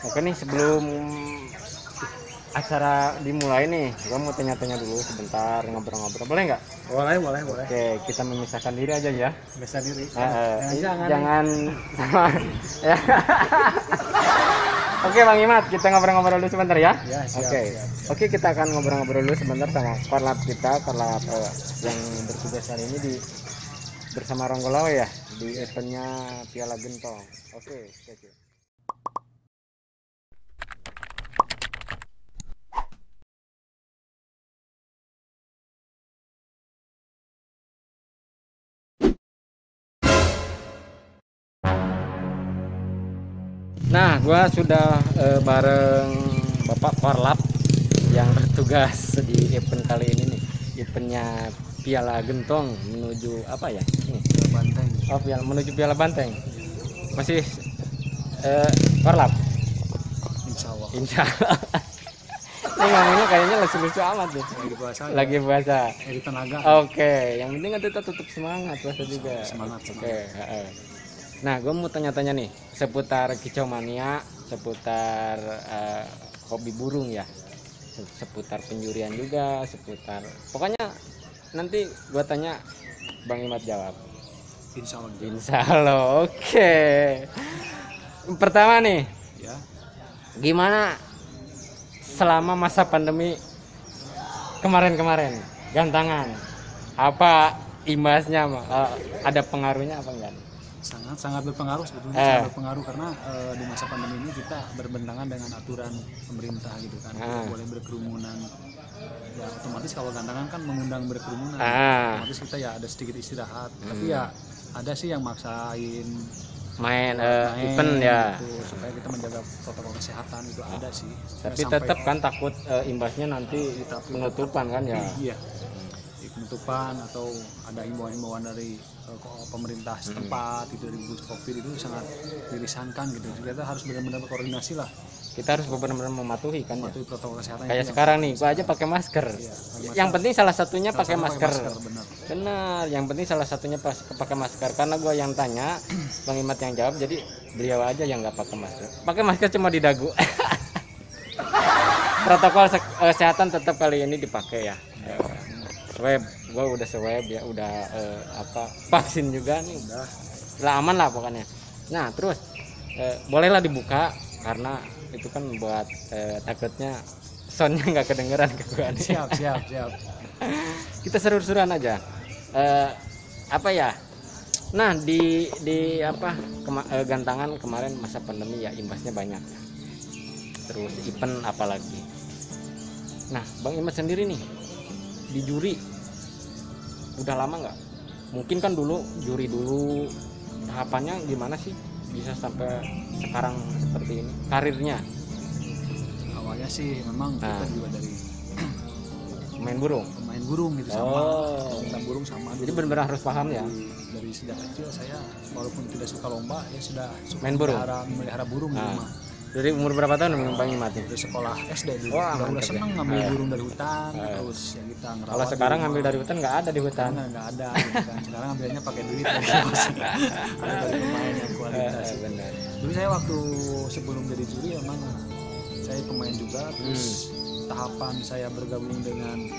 Oke nih, sebelum acara dimulai nih, gua mau tanya-tanya dulu sebentar, ngobrol-ngobrol, boleh nggak? Boleh. Oke, kita memisahkan diri aja ya. Bisa diri. Jangan sama ya. Oke Bang Imat, kita ngobrol-ngobrol dulu sebentar ya. Ya, siap, Oke. siap. Oke, kita akan ngobrol-ngobrol dulu sebentar sama korlap kita, korlap yang bertugas hari ini bersama Ronggolawe ya di eventnya Piala Gentong. Oke, stay tune. Nah, gua sudah bareng Bapak Korlap yang bertugas di event kali ini nih, eventnya Piala Gentong menuju apa ya? Ini. Banteng. Oh, menuju Piala Banteng. Masih Korlap. Insya Allah. Insya Allah. Ini ngomongnya kayaknya lucu-lucu amat nih. Lagi puasa. Lagi puasa. Jadi tenaga. Oke, yang penting kan kita tetap semangat puasa juga. Semangat. Oke. Nah, gue mau tanya-tanya nih seputar kicau mania, seputar hobi burung ya, seputar penjurian juga, seputar pokoknya nanti gue tanya Bang Imat jawab. Insya Allah. Insya Allah. Oke. Pertama nih, Ya. gimana selama masa pandemi kemarin gantangan? Apa imbasnya? Ada pengaruhnya apa enggak? Sangat berpengaruh sebetulnya. Sangat berpengaruh karena di masa pandemi ini kita berbentangan dengan aturan pemerintah gitu kan. Tidak boleh berkerumunan. Ya otomatis kalau gantangan kan mengundang berkerumunan. Otomatis kita ya ada sedikit istirahat. Tapi ya ada sih yang maksain main event ya gitu, supaya kita menjaga protokol kesehatan itu ada sih. Tapi tetap kan takut imbasnya nanti penutupan kan ya. Iya, penutupan atau ada himbauan dari pemerintah setempat itu dari gugus covid itu sangat dirisankan gitu. Jadi kita harus benar-benar berkoordinasi lah. Kita harus benar-benar mematuhi kan mematuhi protokol kesehatan. Kayak sekarang nih, gua aja pakai masker. Iya, yang penting salah satunya pakai masker. Benar. Yang penting salah satunya pakai masker. Karena gua yang tanya, Bang Imat yang jawab, jadi beliau aja yang nggak pakai masker. Pakai masker cuma di dagu. Protokol kesehatan tetap kali ini dipakai ya. Swab, gua udah swab ya, udah vaksin juga nih, udah aman lah pokoknya. Nah terus bolehlah dibuka karena itu kan buat takutnya soundnya nggak kedengeran ke gua. Siap. Kita seru-seruan aja. Apa ya? Nah di gantangan kemarin masa pandemi ya imbasnya banyak. Terus event apalagi. Nah Bang Imat sendiri nih di juri udah lama nggak? Mungkin kan dulu juri dulu tahapannya gimana sih bisa sampai sekarang seperti ini karirnya? Awalnya sih memang kita juga dari pemain burung gitu sama tentang burung sama. Jadi benar-benar harus paham ya. Dari sejak kecil saya walaupun tidak suka lomba ya sudah suka main burung, melihara burung di rumah. Dari umur berapa tahun Bang Imat? Dari sekolah SD dulu. Udah seneng ya. ngambil burung dari hutan, terus ya kita ngerawat. Kalau sekarang ngambil dari hutan nggak ada di hutan. Nggak ada gitu kan. Sekarang ambilnya pakai duit. Ada dari pemain yang kualitas. Benar. Dulu saya waktu sebelum jadi juri emang saya pemain juga. Terus tahapan saya bergabung dengan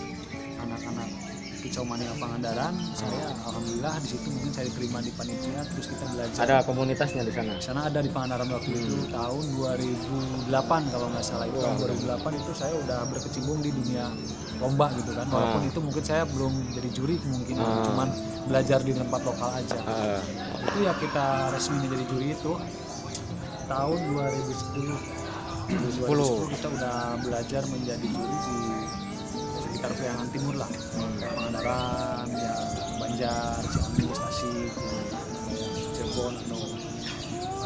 anak-anak kicau mania Pangandaran, saya alhamdulillah di situ mungkin saya diterima di panitia, terus kita belajar. Ada komunitasnya di sana. Di sana ada di Pangandaran waktu itu tahun 2008 kalau nggak salah itu. Tahun 2008 itu saya udah berkecimpung di dunia lomba gitu kan. Walaupun itu mungkin saya belum jadi juri mungkin, cuman belajar di tempat lokal aja. Itu ya kita resmi jadi juri itu tahun 2010 kita udah belajar menjadi juri di sekitar Priangan Timur lah, kayak Pangandaran, ya Banjar, Ciamis, Tasik, Cirebon atau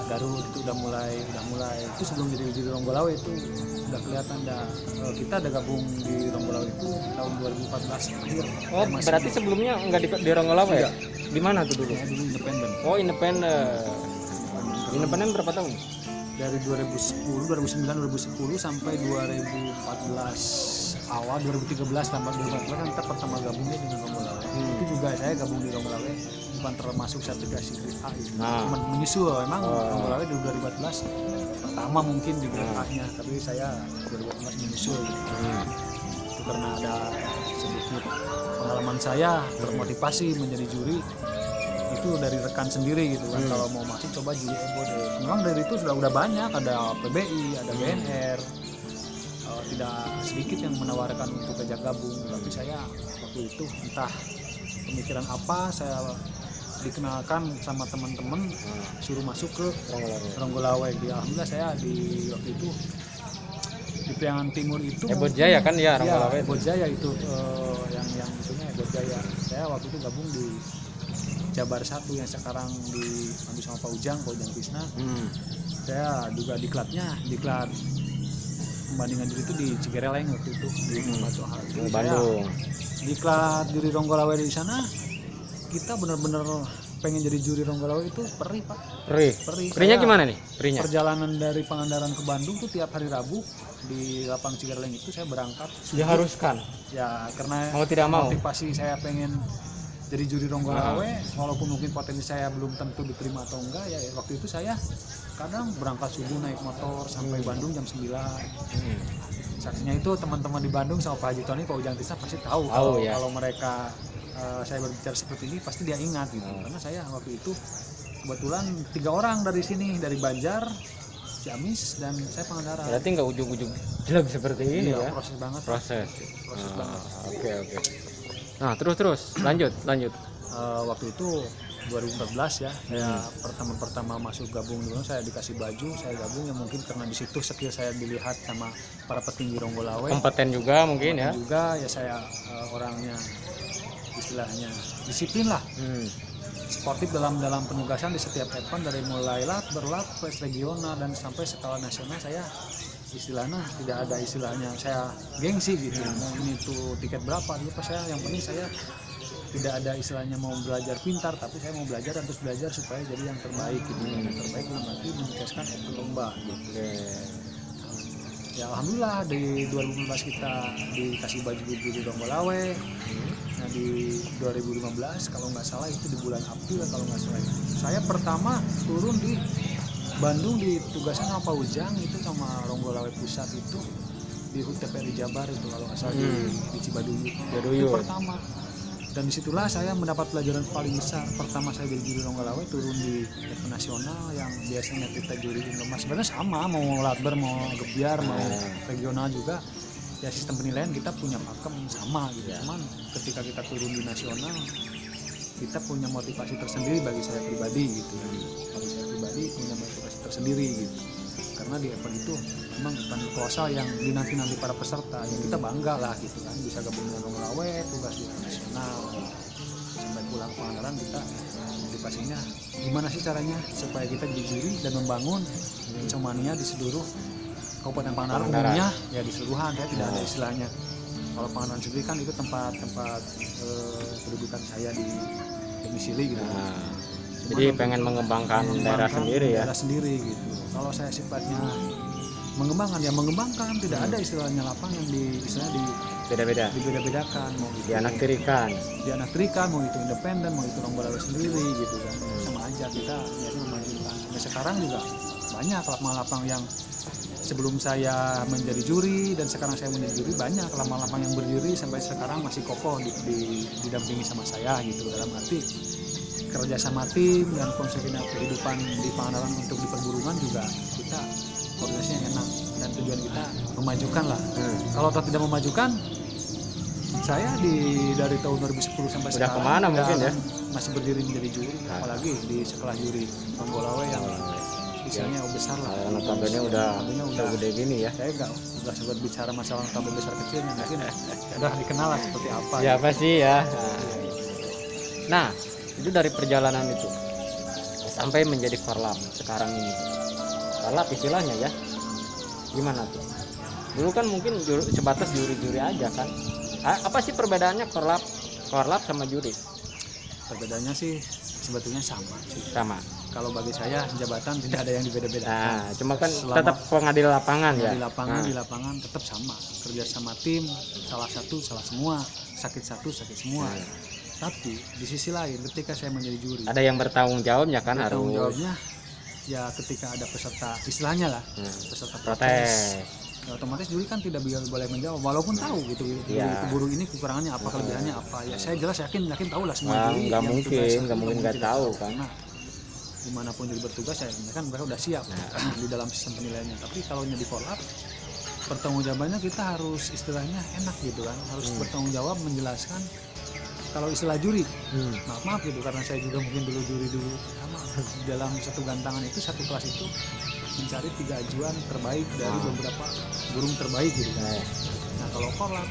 Garut itu udah mulai itu sebelum jadi juri Ronggolawe itu udah kelihatan kita ada gabung di Ronggolawe itu tahun 2014 akhir. Oh berarti sebelumnya nggak di Ronggolawe ya? Di mana tuh dulu? Ya, dulu independen. Oh independen berapa tahun? Dari 2010 sampai 2014 awal 2013 sampai 2014 kan kita pertama gabungnya dengan Ronggolawe. Itu juga saya gabung di Ronggolawe bukan termasuk sertifikasi grade A gitu. Cuma menyusul memang Ronggolawe di 2014 pertama mungkin di grade A-nya, tapi saya 2014 menyusul gitu. Itu karena ada sedikit pengalaman saya termotivasi menjadi juri itu dari rekan sendiri gitu kan. Kalau mau masuk coba juri EBO deh. Memang dari itu sudah banyak, ada PBI, ada BNR, tidak sedikit yang menawarkan untuk ajak gabung, tapi saya waktu itu entah pemikiran apa saya dikenalkan sama teman-teman suruh masuk ke Ronggolawe. Alhamdulillah saya di waktu itu di Priangan Timur itu Ebot Jaya kan ya Ronggolawe. Ebot Jaya itu yang itunya Ebot Jaya. Saya waktu itu gabung di Jabar 1 yang sekarang diambil sama Pak Ujang Tisna. Saya juga diklatnya diklat pembandingan juri itu di Cigereleng waktu itu di Matoha itu. Bandung. Diklat juri Ronggolawe di sana, kita benar-benar pengen jadi juri Ronggolawe itu perih Pak. Perihnya gimana nih? Perihnya? Perjalanan dari Pangandaran ke Bandung tuh tiap hari Rabu di lapang Cigereleng itu saya berangkat. Diharuskan. Ya karena mau tidak mau. Motivasi saya pengen jadi juri Ronggolawe, walaupun mungkin potensi saya belum tentu diterima atau enggak ya waktu itu saya kadang berangkat subuh naik motor sampai Bandung jam 9. Saksinya itu teman-teman di Bandung sama Pak Haji Tony, Pak Ujang Tisna pasti tahu kalau mereka saya berbicara seperti ini pasti dia ingat gitu. Karena saya waktu itu kebetulan 3 orang dari sini, dari Banjar, Ciamis, dan saya Pangandaran. Berarti nggak ujung-ujung jelek seperti ini ya? Proses banget. Proses Banget. Oke. Nah terus lanjut. Waktu itu 2014 ya, saya pertama masuk gabung dulu, saya dikasih baju, saya gabung ya mungkin karena di situ skill saya dilihat sama para petinggi Ronggolawe. Kompeten juga mungkin ya. Juga ya saya orangnya istilahnya disiplin lah. Sportif dalam penugasan di setiap event dari mulai berlat, tes regional dan sampai skala nasional saya istilahnya tidak ada istilahnya saya gengsi gitu. Mau ini tuh tiket berapa dia pas saya yang penting saya tidak ada istilahnya mau belajar pintar, tapi saya mau belajar dan terus belajar supaya jadi yang terbaik gitu. Yang terbaik nanti menyukseskan lomba gitu. Ya alhamdulillah di 2015 kita dikasih baju di Ronggolawe. Nah di 2015 kalau nggak salah itu di bulan April kalau nggak salah. Saya pertama turun di Bandung ditugaskan sama Pak Ujang itu sama Ronggolawe Pusat itu di HUT TPRI Jabar itu kalau nggak salah di Cibaduyut. Itu pertama. Dan disitulah saya mendapat pelajaran paling besar. Pertama saya jadi juri Ronggolawe turun di event nasional yang biasanya kita juri Indomas. Sebenarnya sama, mau latber, mau gebiar, mau regional juga. Ya sistem penilaian kita punya pakem sama gitu. Cuman ketika kita turun di nasional, kita punya motivasi tersendiri bagi saya pribadi gitu. Bagi saya pribadi punya motivasi tersendiri gitu. Karena di event itu memang event kolosal yang dinanti-nanti para peserta, yang kita bangga lah gitu kan, bisa gabung dengan Ronggolawe, tugas di nasional, sampai pulang ke Pangandaran kita motivasinya gimana sih caranya supaya kita jujuri dan membangun insomnia di seluruh Kabupaten Pangandaran umumnya ya di seluruhan ya tidak ada istilahnya. Kalau Pangandaran sendiri kan itu tempat kedudukan saya di domisili gitu. Jadi pengen mengembangkan daerah sendiri ya. Daerah sendiri gitu. Kalau saya sifatnya mengembangkan tidak ada istilahnya lapang yang beda-bedakan mau itu dianaktirikan mau itu independen mau itu Ronggolawe sendiri gitu kan. Sama aja kita niatnya memajukan. Sampai sekarang juga banyak lapang-lapang yang sebelum saya menjadi juri dan sekarang saya menjadi juri banyak lapang-lapang yang berdiri sampai sekarang masih kokoh didampingi sama saya gitu dalam arti kerja sama tim dan konsepnya kehidupan di Pangandaran untuk di perburungan juga kita koordinasinya enak dan tujuan kita memajukan lah. Kalau tidak memajukan saya dari tahun 2010 sampai udah sekarang kemana mungkin ya masih berdiri menjadi juri apalagi di sekolah juri Ronggolawe yang isinya besar lah. Notabene udah gede gini ya. Saya nggak sempat bicara masalah notabene besar kecilnya mungkin udah dikenal lah seperti apa. Ya pasti ya. Nah itu dari perjalanan itu sampai menjadi Korlap sekarang ini. Korlap istilahnya ya gimana tuh? Dulu kan mungkin sebatas juri-juri aja kan. Apa sih perbedaannya Korlap sama juri? Perbedaannya sih sebetulnya sama sih. Sama. Kalau bagi saya jabatan tidak ada yang dibeda-bedakan. Nah, cuma kan tetap pengadil lapangan ya. Di lapangan tetap sama. Kerja sama tim, salah satu salah semua, sakit satu sakit semua. Tapi di sisi lain ketika saya menjadi juri, ada yang bertanggung jawabnya kan, bertanggung harus jawabnya ya ketika ada peserta istilahnya lah, peserta protes. ya otomatis juri kan tidak boleh menjawab walaupun tahu gitu Iya. itu burung ini kekurangannya apa, kelebihannya apa, ya saya jelas yakin tahu lah semua Wah, juri nggak yang mungkin, tugas nggak mungkin nggak tidak tahu kan. karena dimanapun juri bertugas ya kan mereka udah siap di dalam sistem penilaiannya. Tapi kalau di kolab pertanggungjawabannya kita harus istilahnya enak gitu kan, harus bertanggung jawab menjelaskan. Kalau istilah juri, maaf gitu karena saya juga mungkin dulu juri dulu sama dalam satu gantangan itu, satu kelas itu mencari 3 ajuan terbaik dari beberapa burung terbaik gitu kan. Nah kalau kolab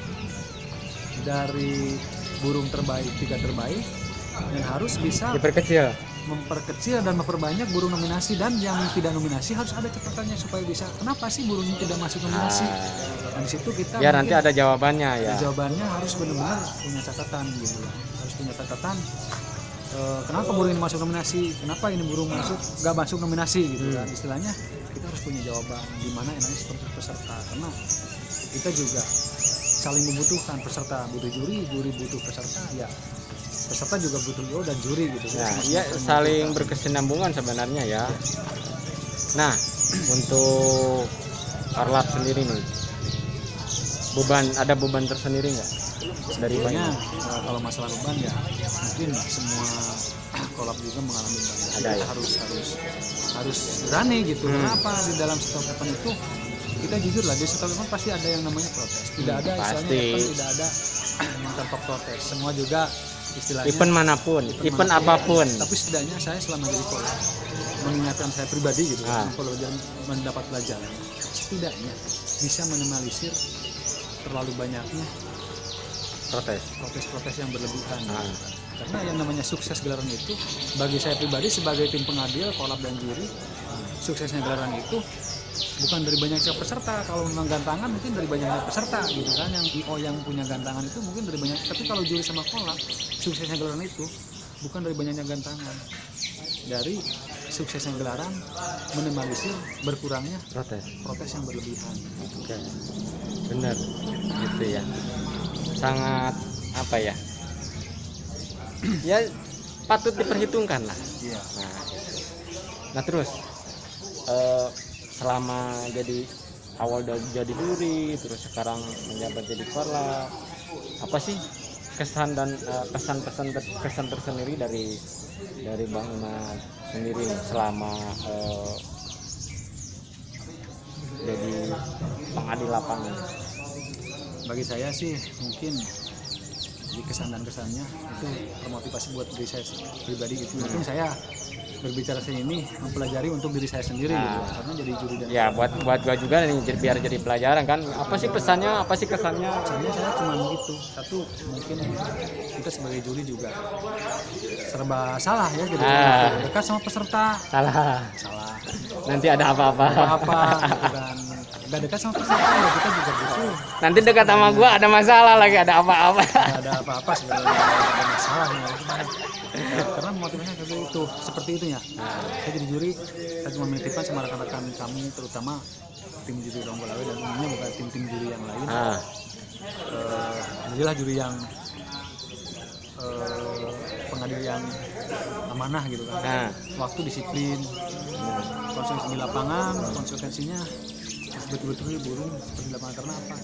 dari burung terbaik 3 terbaik dan harus bisa Diperkecil. memperkecil dan memperbanyak burung nominasi, dan yang tidak nominasi harus ada catatannya supaya bisa kenapa sih burung ini tidak masuk nominasi. Dan di situ kita Ya nanti ada jawabannya ya. jawabannya harus benar-benar punya catatan gitu kan. Harus punya catatan kenapa burung ini masuk nominasi, kenapa ini burung nggak masuk nominasi gitu kan. Istilahnya kita harus punya jawaban di mana enaknya seperti peserta, karena kita juga saling membutuhkan. Peserta butuh juri, juri butuh peserta, ya peserta juga butuh juri dan juri gitu. Nah, Sama-sama ya saling saling membutuhkan. berkesinambungan sebenarnya ya. Nah, untuk korlap sendiri nih, ada beban tersendiri nggak dari Sebetulnya banyak? kalau masalah beban ya mungkin semua kolab juga mengalami beban. Ada Kita ya? harus berani gitu. Kenapa di dalam setiap event itu kita jujur lah, di setiap event pasti ada yang namanya protes. Tidak ada istilahnya pasti. event tidak ada yang tanpa protes. Semua juga istilahnya Event manapun, event apapun. Tapi setidaknya saya selama jadi kolab mengingatkan saya pribadi gitu, kalau mendapat pelajaran setidaknya bisa minimalisir terlalu banyaknya protes-protes yang berlebihan. Karena yang namanya sukses gelaran itu bagi saya pribadi sebagai tim pengadil kolab dan juri, suksesnya gelaran itu bukan dari banyaknya peserta. Kalau memang gantangan mungkin dari banyaknya peserta gitu kan, yang IO yang punya gantangan itu mungkin dari banyak. Tapi kalau juri sama kolab, suksesnya gelaran itu bukan dari banyaknya gantangan, dari suksesnya gelaran minimalisir berkurangnya protes yang berlebihan. Oke, benar gitu ya. Sangat apa ya? Ya patut diperhitungkan lah. Iya. Nah terus selama jadi awal jadi juri, terus sekarang menjabat jadi korlap, apa sih kesan dan kesan tersendiri dari Bang Iman sendiri nih selama jadi pengadil lapangan? Bagi saya sih mungkin di kesan dan kesannya itu termotivasi buat diri saya pribadi gitu. Mungkin saya berbicara sini mempelajari untuk diri saya sendiri gitu, karena jadi juri dan ya buat gua juga nih, biar jadi pelajaran kan, apa sih pesannya, apa sih kesannya. Soalnya saya cuma gitu, satu mungkin kita sebagai juri juga serba salah ya, jadi dekat sama peserta Salah nanti ada apa-apa gitu kan, nggak dekat sama peserta ya kita juga butuh. nanti dekat sama gua ada masalah lagi, ada apa-apa. Nggak ada apa-apa sebenarnya, nggak ada masalah karena motivasinya kayak itu, seperti itu ya. Saya jadi juri, saya cuma menitipkan sama rekan-rekan kami, terutama tim juri Ronggolawe dan umumnya bukan tim-tim juri yang lain. Jadilah juri yang pengadil yang amanah gitu kan. Waktu disiplin, konsekuensi di lapangan, konsekuensinya betul-betul burung seperti di lapangan. Karena apa?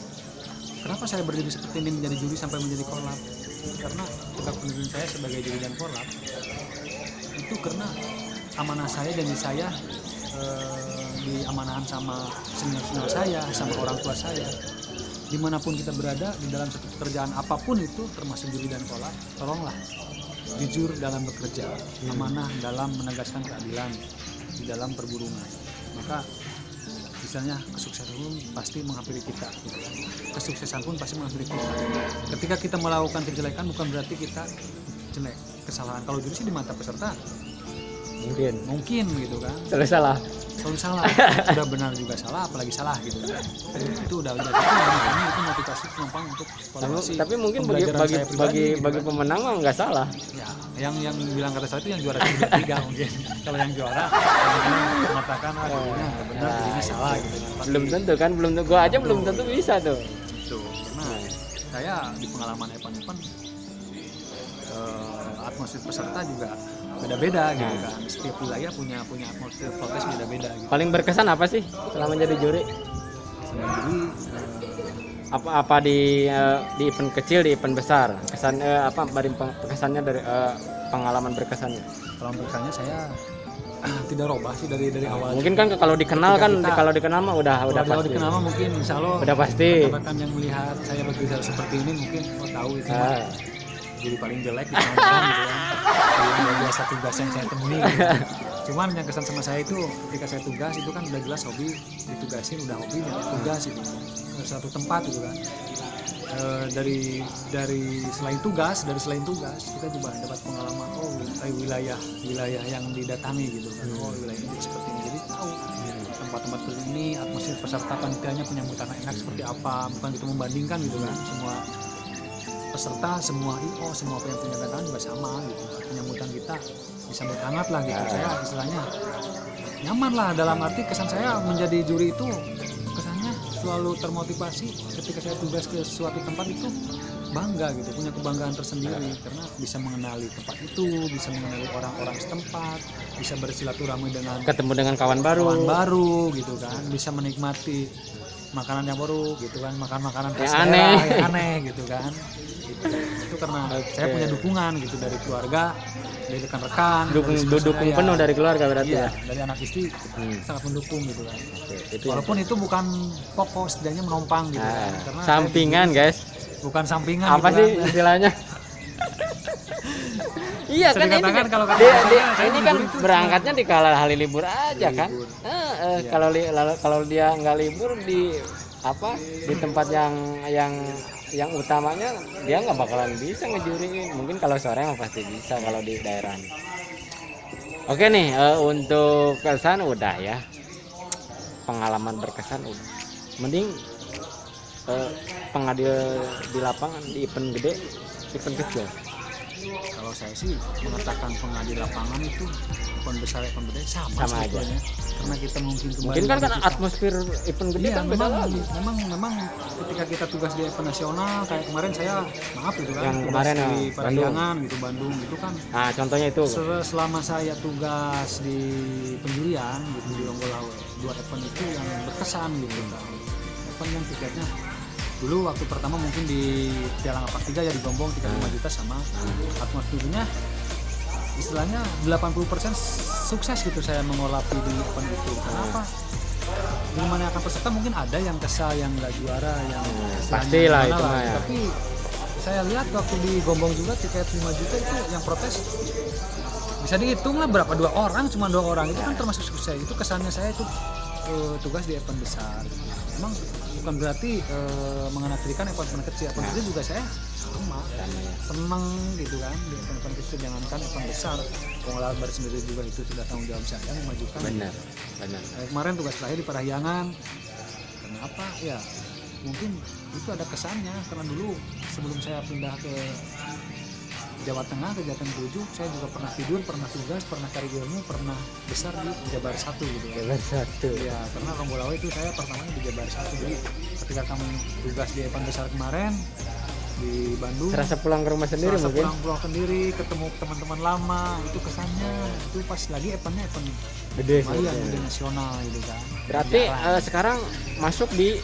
Kenapa saya berdiri seperti ini menjadi juri sampai menjadi kolab? Karena tetap pendirian saya sebagai juri dan kolab itu karena amanah saya, janji saya diamanahan sama senior-senior saya, sama orang tua saya. Dimanapun kita berada di dalam satu pekerjaan apapun itu, termasuk juri dan kolab, tolonglah jujur dalam bekerja, amanah dalam menegaskan keadilan di dalam perburungan. Maka misalnya kesuksesan pun pasti menghampiri kita gitu kan. Kesuksesan pun pasti menghampiri kita. Ketika kita melakukan kejelekan bukan berarti kita jelek. Kesalahan kalau juri sih di mata peserta mungkin gitu kan, selalu salah sudah benar juga salah, apalagi salah gitu kan. Itu udah itu motivasi penumpang untuk evaluasi. Tapi mungkin bagi pemenang mah nggak salah ya. Yang bilang kata salah itu yang juara tiga mungkin. Kalau yang juara mengatakan jurinya nggak benar, jurinya salah gitu kan. Belum tentu kan, gua aja belum tentu bisa tuh. Karena saya di pengalaman Evan atmosfer peserta juga beda-beda gitu kan. Setiap wilayah punya atmosfer protes beda-beda gitu. Paling berkesan apa sih selama jadi juri? Jadi Apa di event kecil, di event besar, kesan apa kesannya dari pengalaman berkesannya? kalau berkesannya saya tidak robah sih dari awal. Mungkin kan kalau dikenal Ketika kan kita- kalau dikenal mah udah Kalau pasti. dikenal mah mungkin insya Allah Udah pasti. rekan-rekan yang melihat saya bekerja seperti ini mungkin tahu itu mah Ah, jadi paling jelek di teman-teman gitu kan. Jadi biasa tugas yang saya temui gitu. Cuman yang kesan sama saya itu ketika saya tugas itu kan udah jelas hobi, ditugasin udah hobi nyari tugas itu ke suatu tempat gitu kan. Dari selain tugas kita juga dapat pengalaman wilayah yang didatangi gitu kan. Wilayah ini seperti ini, jadi tahu tempat-tempat seperti ini, atmosfer peserta panitianya penyambutan enak seperti apa, bukan gitu membandingkan gitu kan. Semua peserta, semua IO, semua yang punya datangan juga sama gitu. Penyambutan kita disambut hangat lah gitu. Saya istilahnya nyaman lah, dalam arti kesan saya menjadi juri itu kesannya selalu termotivasi ketika saya tugas ke suatu tempat itu bangga gitu, punya kebanggaan tersendiri karena bisa mengenali tempat itu, bisa mengenali orang-orang setempat, bisa bersilaturahmi dengan ketemu dengan kawan baru gitu kan, bisa menikmati makanan yang baru gitu kan, makan makanan khas Yang daerah, aneh. yang aneh gitu kan. Gitu. Itu karena saya punya dukungan gitu dari keluarga, dari rekan-rekan, dari dukung saya. penuh dari keluarga berarti Iya, ya. dari anak istri sangat mendukung gitu kan. Itu Walaupun itu bukan pokok, setidaknya menumpang gitu kan. Karena saya sampingan guys. bukan sampingan Apa gitu sih kan. istilahnya? Iya Bisa kan ini dikatakan kalau kata dia- saya, dia- saya ini kan libur itu berangkatnya di kala hari libur aja kan. libur. Kalau dia nggak libur di apa di tempat yang utamanya dia nggak bakalan bisa ngejuriin. Mungkin kalau sore mah pasti bisa kalau di daerah. Oke nih, untuk kesan udah ya, pengalaman berkesan udah. Mending pengadil di lapangan, di event gede, event kecil. Kalau saya sih mengatakan pengadil lapangan itu event besar event gede sama Sama aja. sebetulnya. Karena kita mungkin kembali Mungkin kan lagi kita- atmosfer event gede Iya, kan beda lagi. memang ketika kita tugas di event nasional kayak kemarin saya maaf gitu kan Yang tugas kemarin, di Bandung. Parahyangan gitu Bandung itu kan Nah, contohnya itu. selama saya tugas di penjurian gitu di Longgolawe, 2 event itu yang berkesan gitu kan. Event yang tiketnya dulu waktu pertama mungkin di Piala Ngapak 3 ya di Gombong 35 juta sama atmosfernya istilahnya 80% sukses gitu saya mengolapi di event itu. Kenapa? Gimana akan peserta mungkin ada yang kesal, yang nggak juara, yang istilahnya pastilah gimana itu lah. mah ya. Tapi saya lihat waktu di Gombong juga tiket 5 juta itu yang protes bisa dihitung lah berapa, 2 orang, cuma 2 orang itu kan termasuk sukses. Itu kesannya saya itu tugas di event besar. Emang bukan berarti menganaktirikan event kecil, event kecil juga saya sama seneng gitu kan di event kecil, jangankan event besar. Pengelola bar sendiri juga itu sudah tanggung jawab saya memajukan. Benar. Kemarin tugas terakhir di Parahyangan, kenapa ya mungkin itu ada kesannya karena dulu sebelum saya pindah ke Jawa Tengah ke Jateng 7 saya juga pernah tidur, pernah tugas, pernah cari ilmu, pernah besar di Jabar 1 gitu ya. Jabar 1. Ya, karena Longgolawe itu saya pertamanya di Jabar 1. Jadi ketika kami tugas di event besar kemarin di Bandung, Serasa pulang ke rumah sendiri serasa mungkin. pulang sendiri, ketemu teman-teman lama, itu kesannya itu pas lagi eventnya event Gede. lumayan gede nasional gitu kan. Berarti Jarang. sekarang masuk di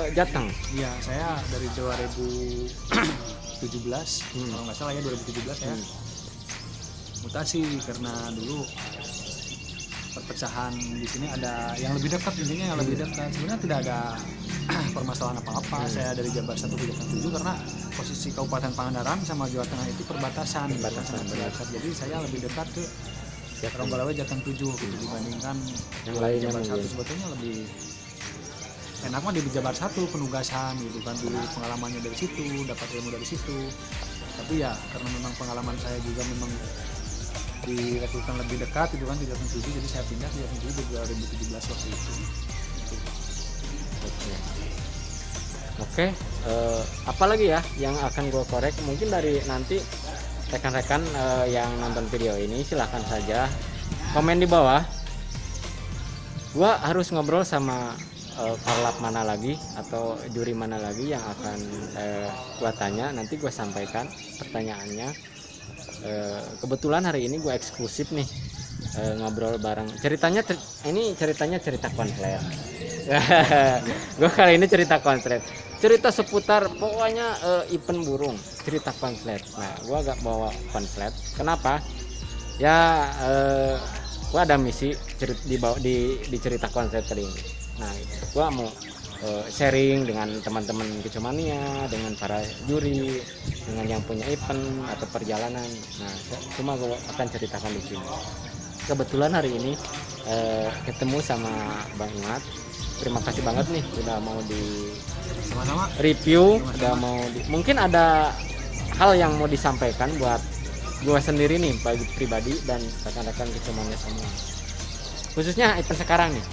Jateng. Iya, saya dari 2017 kalau nggak salah ya 2017 ya mutasi karena dulu perpecahan di sini ada yang lebih dekat, intinya yang lebih dekat. Sebenarnya tidak ada permasalahan apa-apa. Saya dari Jabar 1 ke Jateng 7 karena posisi Kabupaten Pangandaran sama Jawa Tengah itu perbatasan. Sangat dekat. Jadi saya lebih dekat ke Longgolawe Jateng 7 gitu dibandingkan Yang lainnya Jabar 1 mungkin. sebetulnya lebih enak mah di Jabar 1 penugasan gitu kan, dulu pengalamannya dari situ, dapat ilmu dari situ. Tapi ya karena memang pengalaman saya juga memang direkrutkan lebih dekat itu kan di Jateng 7, jadi saya pindah di Jateng 7 di 2017 waktu itu. Oke. Apa lagi ya yang akan gue korek? Mungkin dari nanti rekan-rekan yang nonton video ini silahkan saja komen di bawah. Gua harus ngobrol sama korlap mana lagi atau juri mana lagi yang akan gua tanya. Nanti gua sampaikan pertanyaannya. Kebetulan hari ini gue eksklusif nih, ngobrol bareng. Ini ceritanya cerita konslet. Gue kali ini cerita konslet, cerita seputar pokoknya event burung, cerita konslet. Nah, gue agak bawa konslet. Kenapa? Ya, gue ada misi di cerita konslet kali ini. Nah, gue mau sharing dengan teman-teman Kecomania, dengan para juri, dengan yang punya event atau perjalanan. Nah, cuma gue akan ceritakan di sini. Kebetulan hari ini ketemu sama Bang Imat. Terima kasih banget nih udah mau di Sama-sama. review, udah mau mungkin ada hal yang mau disampaikan buat gue sendiri nih, bagi pribadi dan rekan-rekan Kecomania semua. Khususnya event sekarang nih.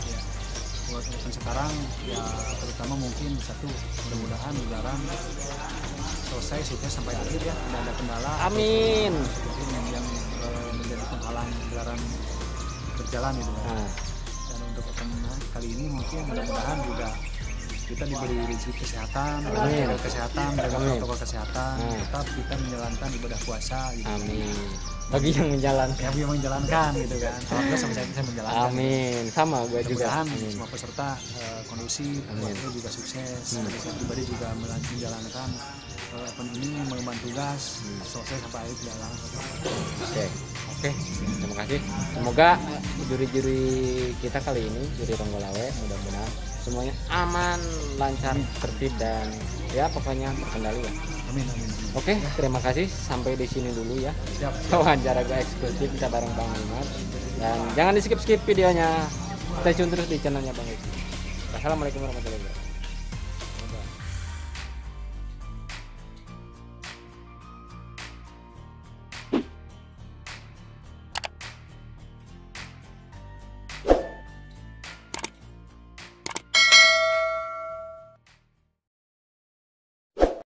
Buat event sekarang ya terutama mungkin satu, mudah-mudahan gelaran selesai sukses sampai akhir ya, tidak ada kendala. Amin. Seperti yang menjadi penghalang gelaran berjalan gitu kan. Nah, Dan untuk event kali ini mungkin mudah-mudahan juga kita diberi rezeki kesehatan, jaga kesehatan, jaga protokol kesehatan, tetap kita menjalankan ibadah puasa gitu. amin. Bagi yang menjalankan. Ya biar menjalankan gitu kan. Alhamdulillah sampai saya bisa menjalankan. Amin. Sama gue juga. Mudah-mudahan Amin. semua peserta kondusif, keluarga juga sukses, dari saya pribadi juga menjalankan event ini mengemban tugas selesai sampai akhir jalan. Oke, terima kasih. Semoga juri-juri kita kali ini, juri Ronggolawe, mudah-mudahan semuanya aman, lancar, tertib dan ya pokoknya terkendali ya. Amin, amin. Oke, terima kasih. Sampai di sini dulu ya. Siap. Wawancara gue eksklusif kita bareng Bang Imat. Dan jangan di skip-skip videonya. Stay tune terus di channelnya Bang Imat. Assalamualaikum warahmatullahi wabarakatuh.